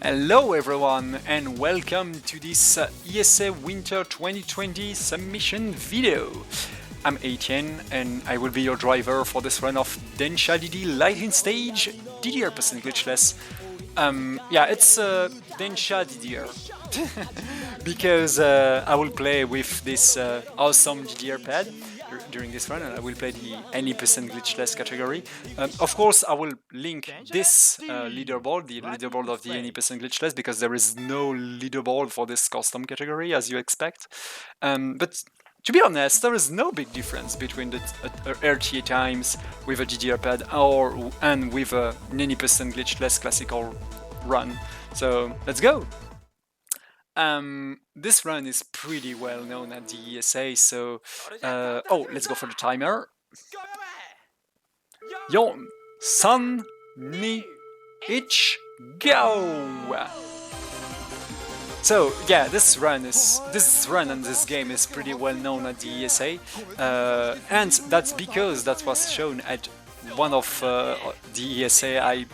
Hello everyone and welcome to this ESA Winter 2020 submission video. I'm Etienne and I will be your driver for this run of Densha DD Lighting Stage DDR % glitchless. Yeah, it's Densha DDR because I will play with this awesome DDR pad during this run, and I will play the any % glitchless category. Of course, I will link this leaderboard, the leaderboard of the any % glitchless, because there is no leaderboard for this custom category, as you expect. But to be honest, there is no big difference between the RTA times with a DDR pad and with an any % glitchless classical run. So let's go! This run is pretty well known at the ESA, so let's go for the timer. Yon, San, Ni, Ich, go! So yeah, this run and this game is pretty well known at the ESA, and that's because that was shown at one of the ESA I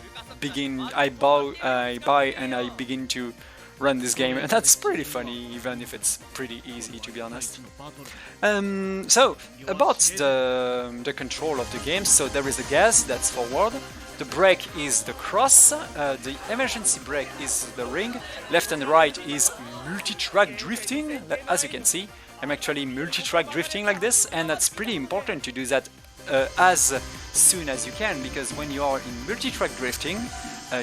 buy and I begin to run this game, and that's pretty funny, even if it's pretty easy, to be honest. So about the control of the game, so there is a gas, that's forward, the brake is the cross, the emergency brake is the ring, left and right is multi-track drifting. As you can see, I'm actually multi-track drifting like this, and that's pretty important to do that as soon as you can, because when you are in multi-track drifting,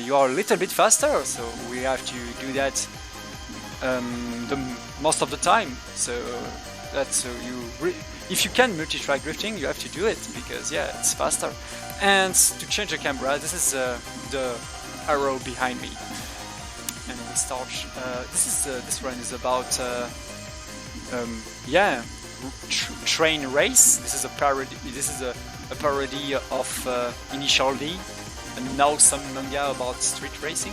you are a little bit faster, so we have to do that most of the time. So that's if you can multi-track drifting, you have to do it, because yeah, it's faster. And to change the camera, this is the arrow behind me, and we start. This run is about train race. This is a parody. This is a parody of Initial D, and now some manga about street racing.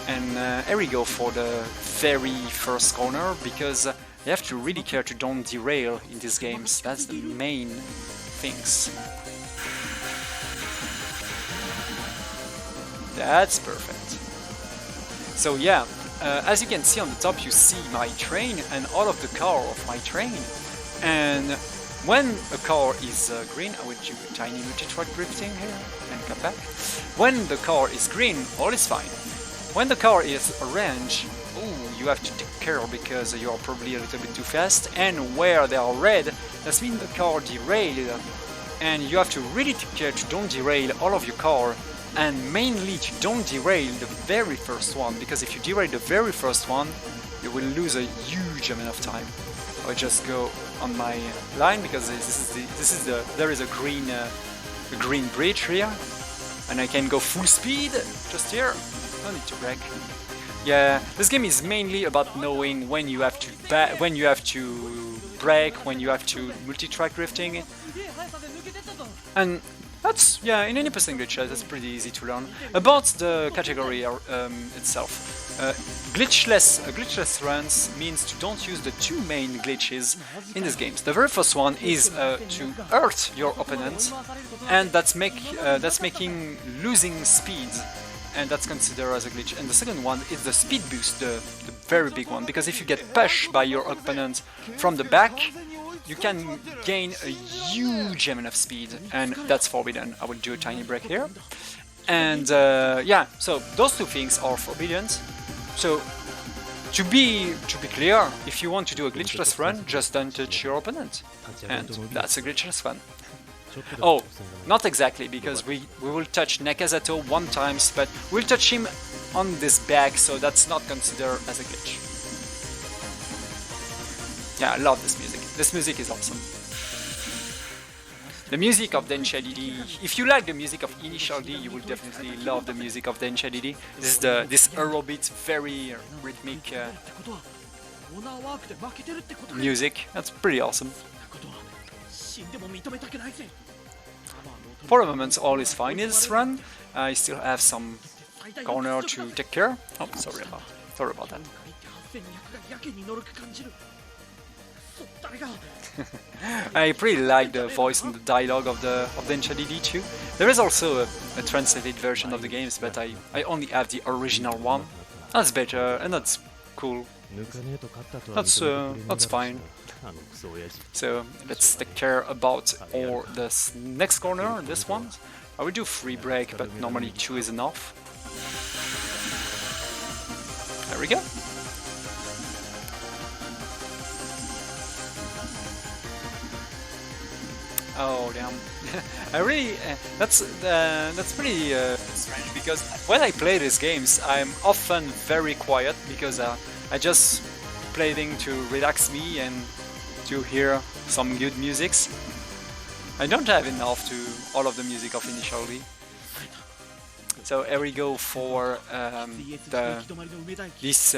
And here we go for the very first corner, because you have to really care to don't derail in these games. That's the main things. That's perfect. So yeah, as you can see on the top, you see my train and all of the car of my train. And when a car is green, I will do a tiny multi-track drifting here and come back. When the car is green, all is fine. When the car is orange, you have to take care, because you are probably a little bit too fast. And where they are red, that means the car derailed, and you have to really take care to don't derail all of your car, and mainly to don't derail the very first one, because if you derail the very first one, you will lose a huge amount of time. I'll just go on my line, because there is a green bridge here, and I can go full speed just here. No need to brake. Yeah, this game is mainly about knowing when you have to brake, when you have to multi-track drifting, and that's, yeah, in any % glitchless, that's pretty easy to learn. About the category itself, glitchless runs means to don't use the two main glitches in these games. The very first one is to hurt your opponent, and that's making losing speed, and that's considered as a glitch. And the second one is the speed boost, the very big one, because if you get pushed by your opponent from the back, you can gain a huge amount of speed, and that's forbidden. I will do a tiny break here. And yeah, so those two things are forbidden. So to be clear, if you want to do a glitchless run, just don't touch your opponent, and that's a glitchless run. Oh, not exactly, because we will touch Nakazato one time, but we'll touch him on this back, so that's not considered as a glitch. Yeah, I love this music. This music is awesome. The music of Densha DD. If you like the music of Initial D, you will definitely love the music of Densha DD. This is this Eurobeat, very rhythmic music. That's pretty awesome. For a moment, all is fine in this run. I still have some corner to take care. Oh, sorry about that. I pretty like the voice and the dialogue of Densha DD too. There is also a translated version of the games, but I only have the original one. That's better and that's cool. That's fine. So let's take care about this next corner, this one. I will do 3 break, but normally 2 is enough. There we go. Oh damn! I really that's pretty strange because when I play these games, I'm often very quiet because I just play them to relax me and to hear some good musics. I don't have enough to all of the music of initially. So here we go for these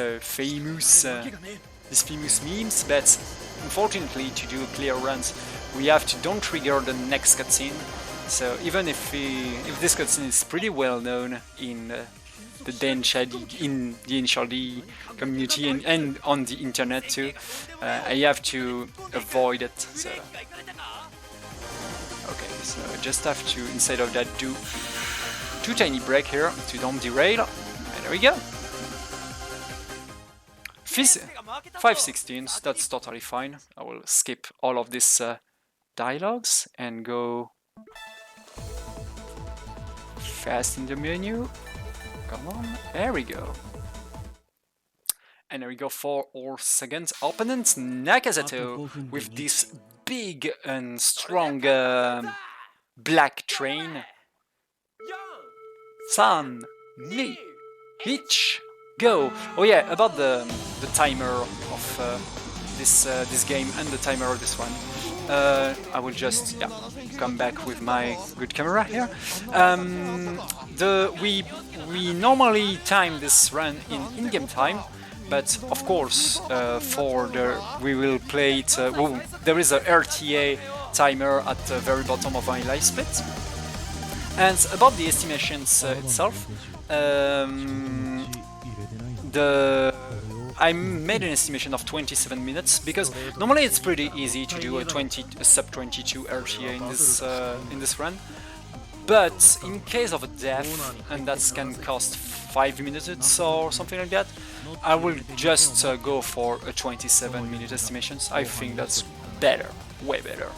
famous memes, but unfortunately to do clear runs we have to don't trigger the next cutscene. So even if this cutscene is pretty well known in the Densha in the initial D community and on the internet too, I have to avoid it. So okay, so I just have to, instead of that, do 2 tiny break here to don't derail, and there we go. 5/16, that's totally fine. I will skip all of these dialogues and go fast in the menu. Come on, there we go. And there we go for our second opponent, Nakazato, with this big and strong black train. 3, 2, 1, go! Oh yeah, about the timer of this game and the timer of this one. I will just come back with my good camera here. We normally time this run in in-game time, but of course we will play it. There is a RTA timer at the very bottom of my live split. And about the estimations itself, I made an estimation of 27 minutes because normally it's pretty easy to do a sub 22 RTA in this run, but in case of a death, and that can cost 5 minutes or something like that, I will just go for a 27-minute estimations. I think that's better, way better.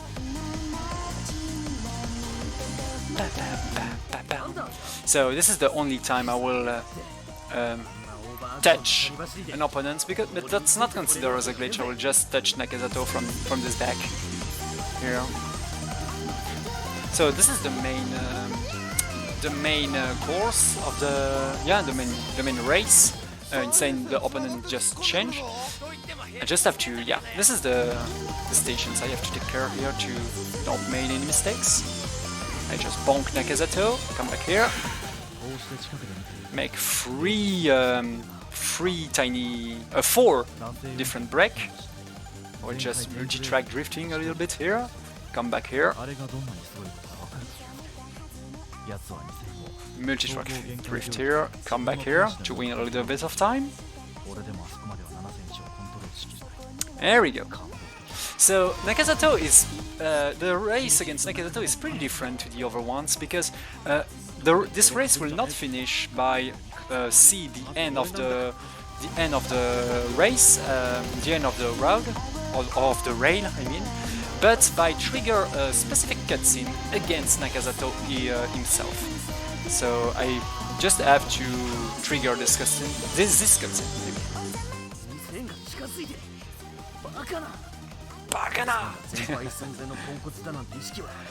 So this is the only time I will touch an opponent, but that's not considered as a glitch. I will just touch Nakazato from this back here. So this is the main course of the main race. Insane, the opponent just change. I just have to this is the stations I have to take care here to not make any mistakes. I just bonk Nakazato, come back here, make 4 different break. Or just multi-track drifting a little bit here, come back here, multi-track drift here, come back here to win a little bit of time. There we go. So Nakazato is the race against Nakazato is pretty different to the other ones because this race will not finish by see the end of the race, the end of the road of the rail, I mean, but by trigger a specific cutscene against Nakazato himself. So I just have to trigger this cutscene. This cutscene.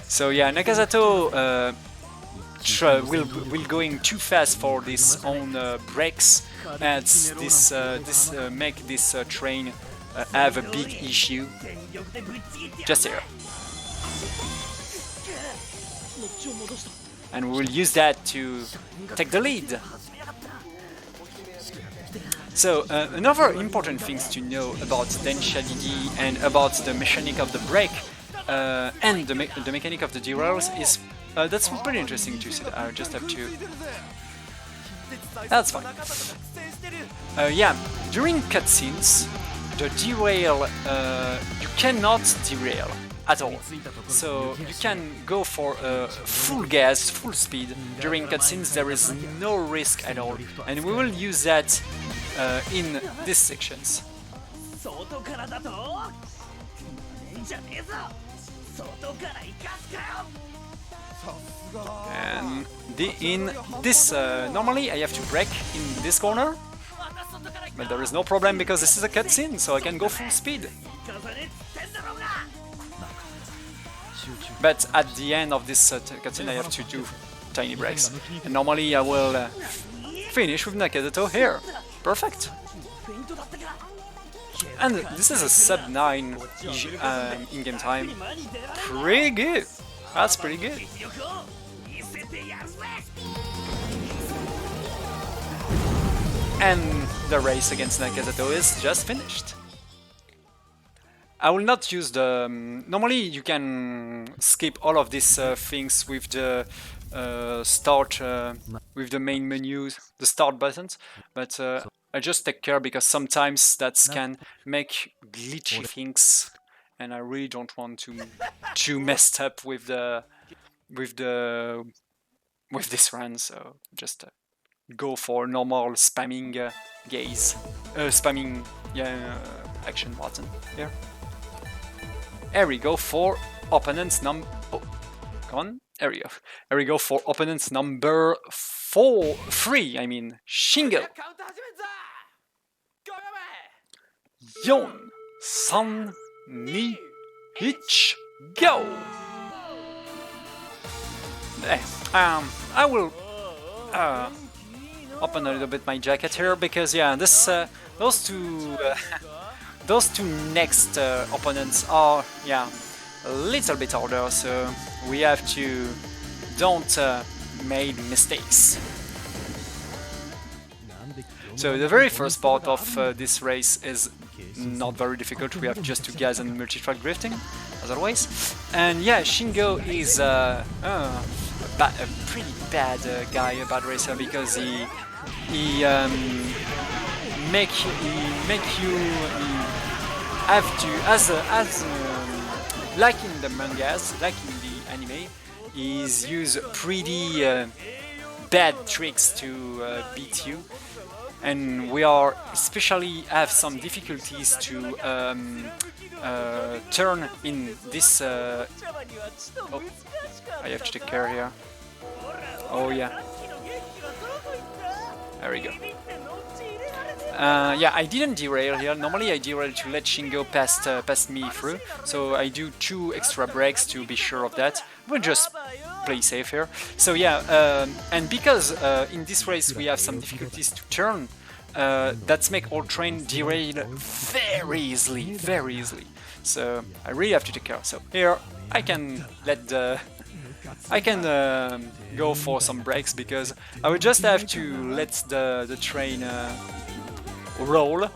So yeah, Nakazato will going too fast for his own brakes, and this make this train have a big issue. Just here. And we'll use that to take the lead. So another important things to know about Densha DD and about the mechanic of the brake and the mechanic of the derails is that's pretty interesting to see. I just have to. That's fine. Yeah, during cutscenes, the derail, you cannot derail at all. So you can go for full gas, full speed during cutscenes. There is no risk at all, and we will use that in these sections. And in this, normally I have to brake in this corner, but there is no problem because this is a cutscene, so I can go full speed. But at the end of this cutscene I have to do tiny brakes. And normally I will finish with Nakazato here. Perfect. And this is a sub 9 in-game time. Pretty good. That's pretty good. And the race against Nakazato is just finished. I will not use the... normally you can skip all of these things with the start, with the main menus, the start buttons, but I just take care because sometimes that can make glitchy things, and I really don't want to mess up with this run, so just go for normal spamming action button here. Here we go for opponent's number. Oh, come on. There we go. Here we go for opponent's number 3. I mean, Shingo. 4, 3, 2, 1, go. I will open a little bit my jacket here because yeah, this those two next opponents are a little bit harder, so we have to don't make mistakes. So the very first part of this race is not very difficult. We have just to gas and multi-track drifting, as always. And yeah, Shingo is a pretty bad guy, a bad racer, because he make you have to, like in the mangas, like in the anime, he's use pretty bad tricks to beat you, and we are especially have some difficulties to turn in this. Oh, I have to take care here. Oh yeah. There we go. Yeah, I didn't derail here. Normally I derail to let Shingo pass me through, so I do 2 extra brakes to be sure of that. We'll just play safe here. So yeah, and because in this race we have some difficulties to turn, that's make our train derail very easily, very easily. So I really have to take care. So here I can let the... I can go for some brakes because I would just have to let the train roll.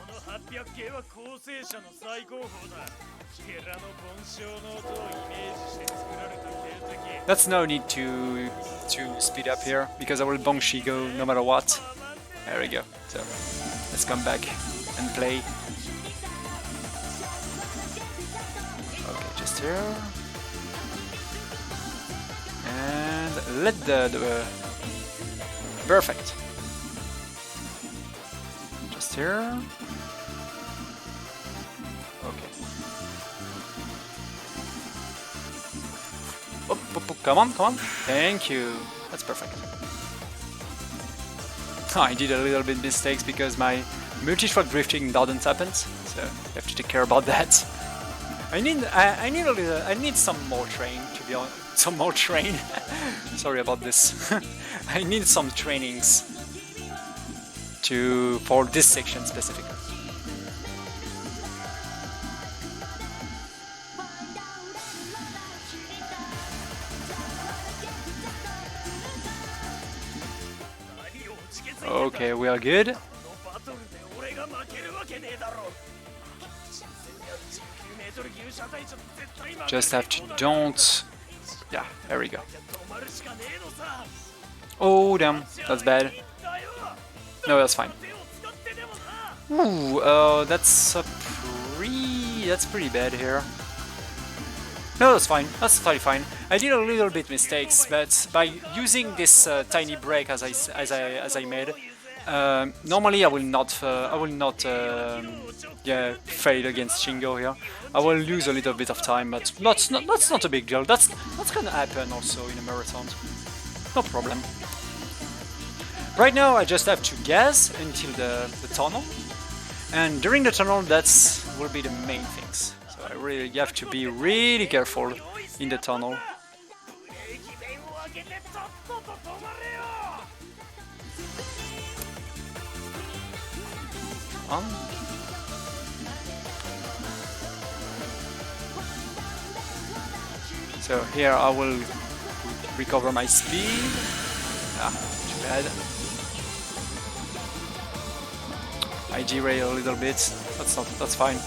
That's no need to speed up here because I will Bongshi go no matter what. There we go. So let's come back and play. Okay, just here. And let the perfect. Just here. Okay. Oh, come on, come on. Thank you. That's perfect. Oh, I did a little bit mistakes because my multi-track drifting doesn't happen, so I have to take care about that. I need some more train, to be honest. Some more train. Sorry about this. I need some trainings for this section specifically. Okay, we are good. Just have to don't... Yeah, there we go. Oh, damn, that's bad. No, that's fine. Ooh, that's a pretty bad here. No, that's fine. That's totally fine. I did a little bit mistakes, but by using this tiny break as I made, normally I will not yeah, fade against Shingo here. I will lose a little bit of time, but that's not a big deal. That's gonna happen also in a marathon. No problem. Right now I just have to gas until the tunnel, and during the tunnel will be the main things. So I really have to be really careful in the tunnel. So here I will recover my speed. Ah, too bad. I derail a little bit. That's fine.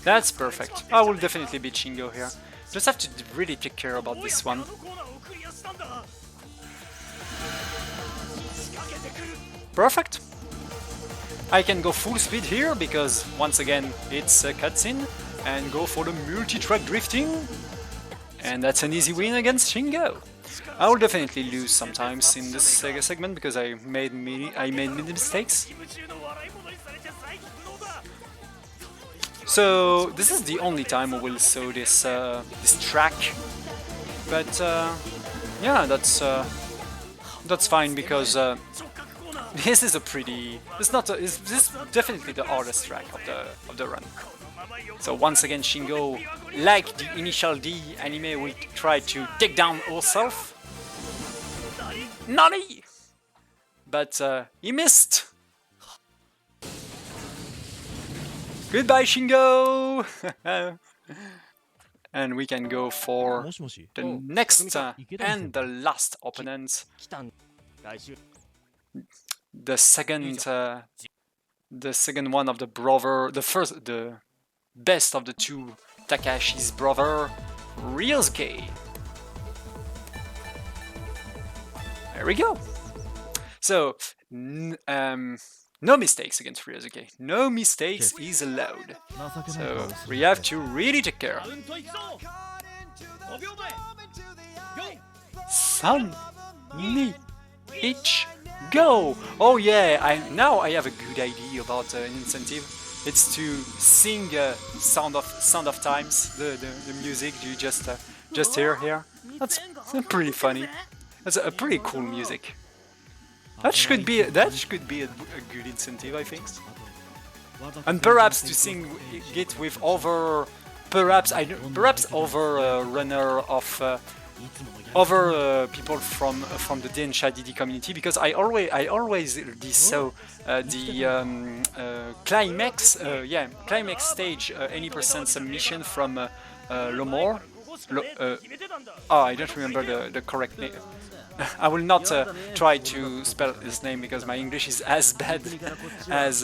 That's perfect. I will definitely beat Shingo here. Just have to really take care about this one. Perfect. I can go full speed here because once again it's a cutscene, and go for the multi-track drifting, and that's an easy win against Shingo. I will definitely lose sometimes in this segment because I made many mistakes. So this is the only time we will show this track, but yeah, that's fine because this is this is definitely the hardest track of the run. So once again, Shingo, like the initial D anime, will try to take down herself. Nani! But he missed. Goodbye, Shingo! And we can go for the next and the last opponent. The second one of the brother, the best of the two Takashi's brother, Ryosuke. There we go. So, no mistakes against Ryosuke. No mistakes is allowed. So we have to really take care. San, ni, ich, go! Oh yeah, now I have a good idea about an incentive. It's to sing Sound of Times, the music you just hear here. That's pretty funny. That's a pretty cool music. That should be a good incentive, I think. And perhaps to sing it with other, perhaps other runner of other people from the Densha DD community, because I always saw the climax stage any % submission from Lomor. I don't remember the correct name. I will not try to spell his name because my English is as bad as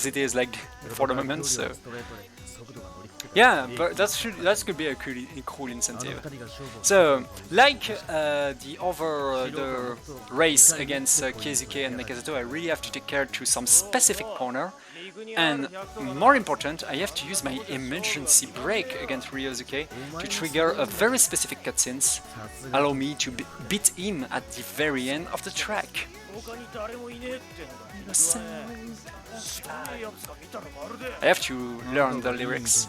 it is like for the moment. So yeah, but that could be a cool incentive. So like the race against Keisuke and Nakazato, I really have to take care to some specific corner. And more important, I have to use my emergency brake against Ryosuke to trigger a very specific cutscenes, allow me to beat him at the very end of the track. I have to learn the lyrics.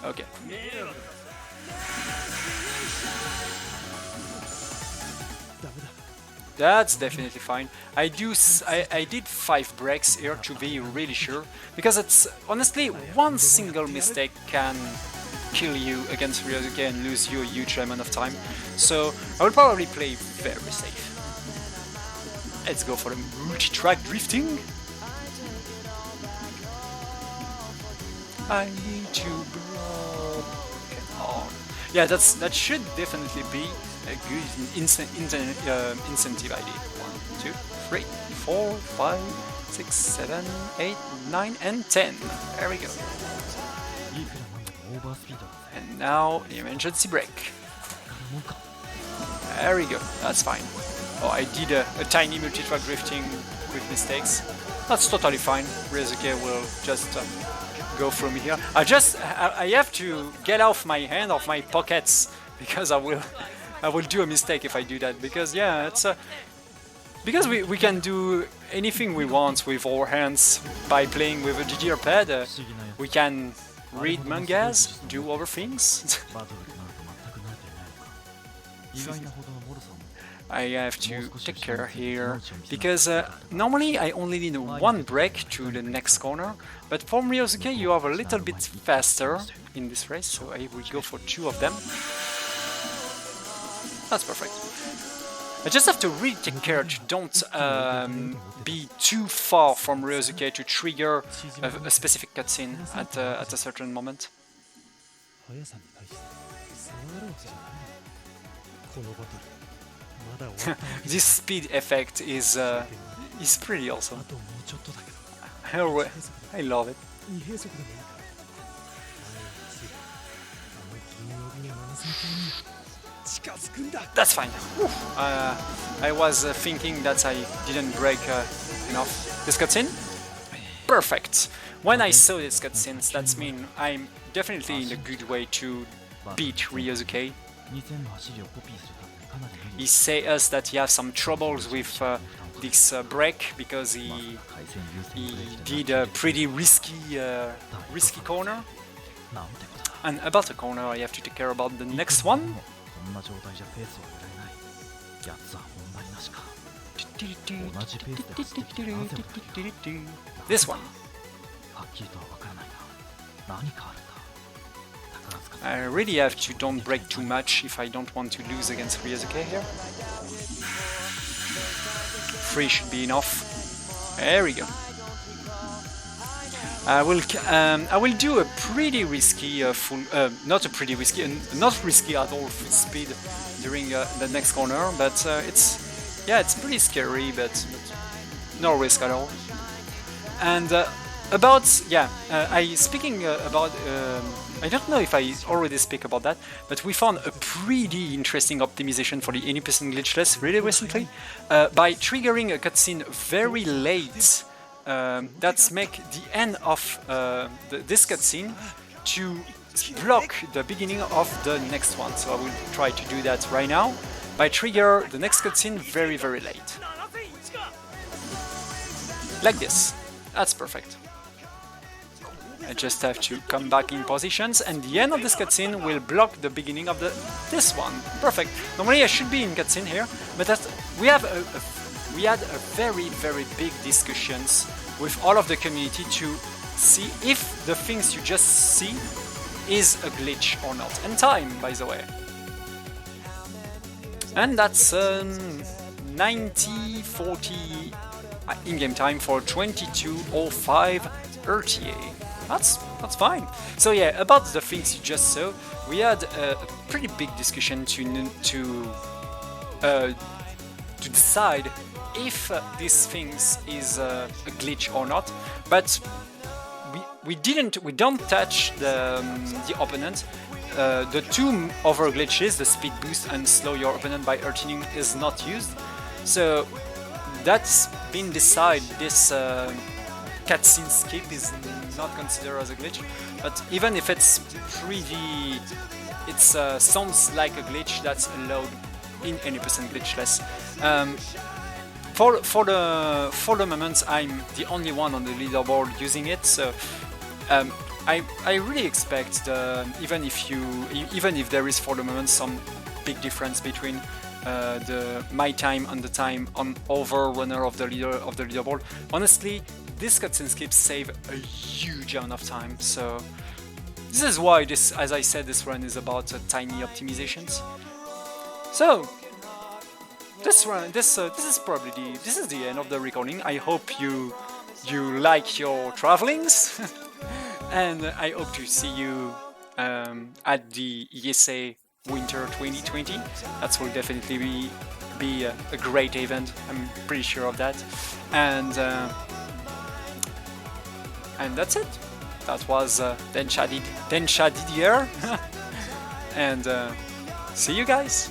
Okay. That's definitely fine. I did 5 breaks here to be really sure, because it's honestly one single mistake can kill you against Ryosuke and lose you a huge amount of time. So I will probably play very safe. Let's go for the multi-track drifting. I need to broken on. Yeah, that should definitely be a good incentive idea. 2, 3, 4, 5, 6, 7, 8, 9, and 10. There we go. And now emergency brake. There we go, that's fine. Oh, I did a tiny multi-track drifting with mistakes. That's totally fine. Ryosuke will just go from here. I have to get off my hand, off my pockets, because I will do a mistake if I do that. Because yeah, it's because we can do anything we want with our hands by playing with a DDR pad. We can read mangas, do other things. I have to take care here, because normally I only need one brake to the next corner, but for Ryosuke you are a little bit faster in this race, so I will go for 2 of them. That's perfect. I just have to really take care to don't be too far from Ryosuke to trigger a specific cutscene at a certain moment. This speed effect is pretty awesome. I love it. That's fine. I was thinking that I didn't break enough. This cutscene? Perfect. When I saw this cutscene, that means I'm definitely in a good way to beat Ryosuke. He say us that he has some troubles with this break because he did a pretty risky corner. And about the corner, I have to take care about the next one. This one. I really have to don't break too much if I don't want to lose against Ryosuke here. 3 should be enough. There we go. I will do a pretty risky not risky at all full speed during the next corner, but it's pretty scary, but no risk at all. And I don't know if I already speak about that, but we found a pretty interesting optimization for the 80% glitchless really recently by triggering a cutscene very late. That's make the end of this cutscene to block the beginning of the next one. So I will try to do that right now by trigger the next cutscene very late. Like this. That's perfect. I just have to come back in positions, and the end of this cutscene will block the beginning of this one. Perfect. Normally I should be in cutscene here, but we had a very big discussions with all of the community to see if the things you just see is a glitch or not. And time, by the way. And that's 90:40 in-game time for 22:05 RTA. That's fine. So yeah, about the things you just saw, we had a pretty big discussion to decide if this things is a glitch or not. But we don't touch the opponent. The 2 other glitches, the speed boost and slow your opponent by earthing, is not used. So that's been decided. This cutscene skip is not considered as a glitch, but even if it's pretty, it sounds like a glitch that's allowed in 80% glitchless. For the moment, I'm the only one on the leaderboard using it, so I really expect even if there is for the moment some big difference between my time and the time on other runner of the leaderboard. Honestly, this cutscene skip save a huge amount of time, so this is why as I said, this run is about tiny optimizations. So this is probably the end of the recording. I hope you like your travelings, and I hope to see you at the ESA Winter 2020. That will definitely be be a great event. I'm pretty sure of that. And that's it. That was Densha DDR. And see you guys.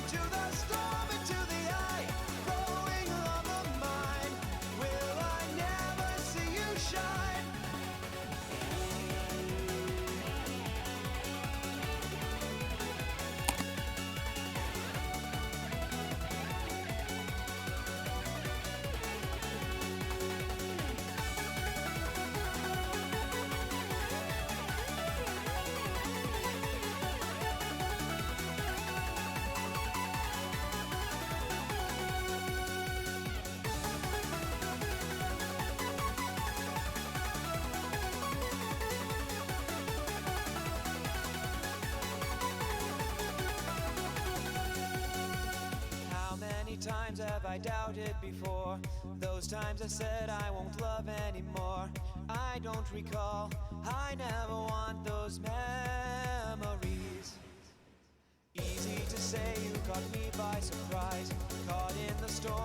Times have I doubted before? Those times I said I won't love anymore. I don't recall, I never want those memories. Easy to say you caught me by surprise, caught in the storm.